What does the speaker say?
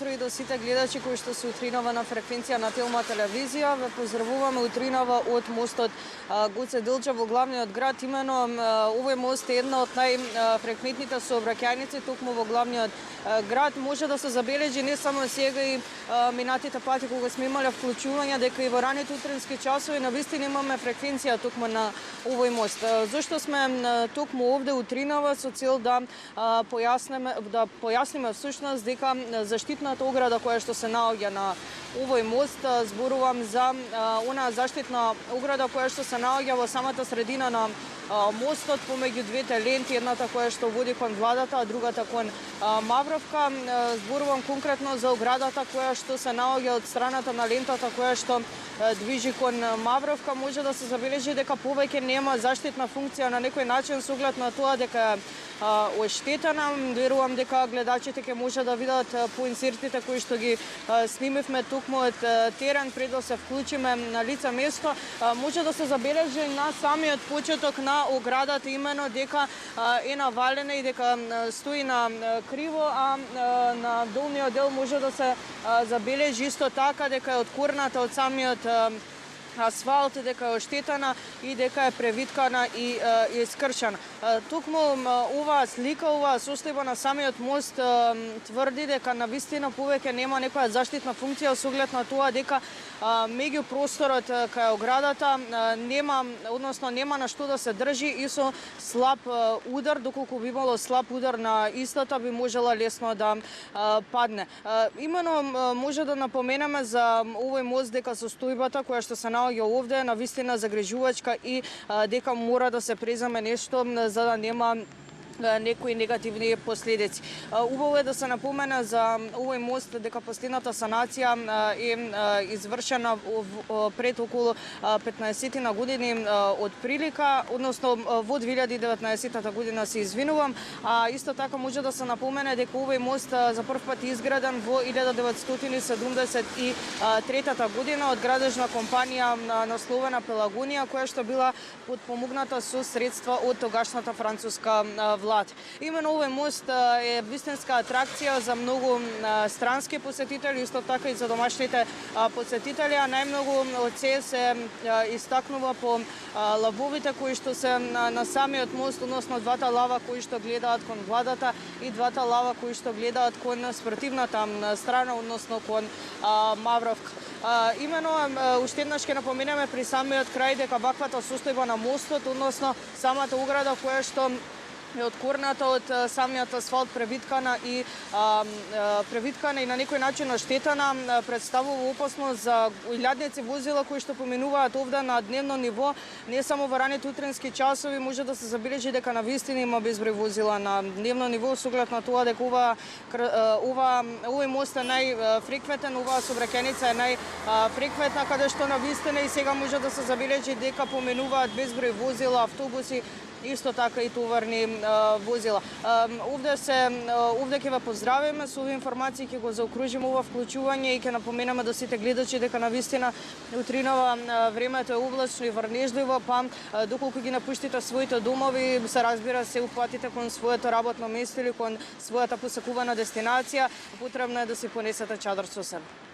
утро и до сите гледачи кои што се утринава на фреквенција на Телма телевизија. Ве поздравуваме утринава од мостот Гоце Делчев во главниот град. Имено овој мост е една од најфреквентните сообраќајници токму во главниот град. Може да се забележи не само сега и минатите пати кога сме имале вклучување, дека и во раните утрински часови навистина имаме фреквенција токму на овој мост. Зошто сме токму овде утринава со цел да појасниме всушност дека заштитната ограда која што се наоѓа на овој мост, зборувам за она заштитна ограда која што се наоѓа во самата средина на мостот помеѓу двете ленти, едната која што води кон владата, а другата кон Мавровка. Зборувам конкретно за оградата која што се наоѓа од страната на лентата која што движи кон Мавровка. Може да се забележи дека повеќе нема заштитна функција на некој начин со оглед на тоа дека оштетена. Верувам дека гледачите ќе може да видат по инсертите кои што ги снимивме токму од терен пред да се вклучиме на лице место. Може да се забележи на самиот почеток на оградата имено дека е навалена и дека стои на криво, а на долниот дел може да се забележи исто така дека е откорната од самиот асфалт, дека е оштетена и дека е превиткана и искршена. Токму оваа слика, оваа состојба на самиот мост тврди дека навистина повеќе нема некоја заштитна функција со оглед на тоа дека меѓу просторот кај оградата нема на што да се држи и со слаб удар, доколку би имало слаб удар на истата би можела лесно да падне. Имено може да напоменеме за овој мост дека состојбата која што се наоѓа овде навистина загрижувачка и дека мора да се преземе нешто за да нема некои негативни последици. Убаво е да се напомена за овој мост дека последната санација е извршена пред околу 15 на години од прилика, односно во 2019 година, се извинувам. Исто така може да се напомене дека овој мост за прв пат изграден во 1973 година од градежна компанија насловена Пелагонија, која што била подпомогната со средства од тогашната француска влада. Имено овој мост е вистинска атракција за многу странски посетители, исто така и за домашните посетители, а најмногу од се истакнува по лавовите кои што се на самиот мост, односно двата лава кои што гледаат кон владата и двата лава кои што гледаат кон спротивната страна, односно кон Мавровка. Имено уште еднаш ќе напоменеме при самиот крај дека ваквата состојба на мостот, односно самата ограда која што е откорната од самиот асфалт, превиткана и на некој начин оштетена, представува опасност за илјадници возила кои што поминуваат овде на дневно ниво. Не само во раните утрински часови може да се забележи дека навистина има безброј возила на дневно ниво со оглед на тоа дека овој мост е најфреквентен, оваа сообраќајница е најфреквентна, каде што навистина и сега може да се забележи дека поминуваат безброј возила, автобуси, исто така и товарни возила. Овде ќе ве поздравиме со овие информации, ќе го заокружиме ова вклучување и ќе напоменаме до сите гледачи дека навистина утринава времето е облачно и врнежливо, па доколку ги напуштите своите домови, се разбира се упатите кон своето работно место или кон својата посакувана дестинација, потребно е да си понесете чадар со себе.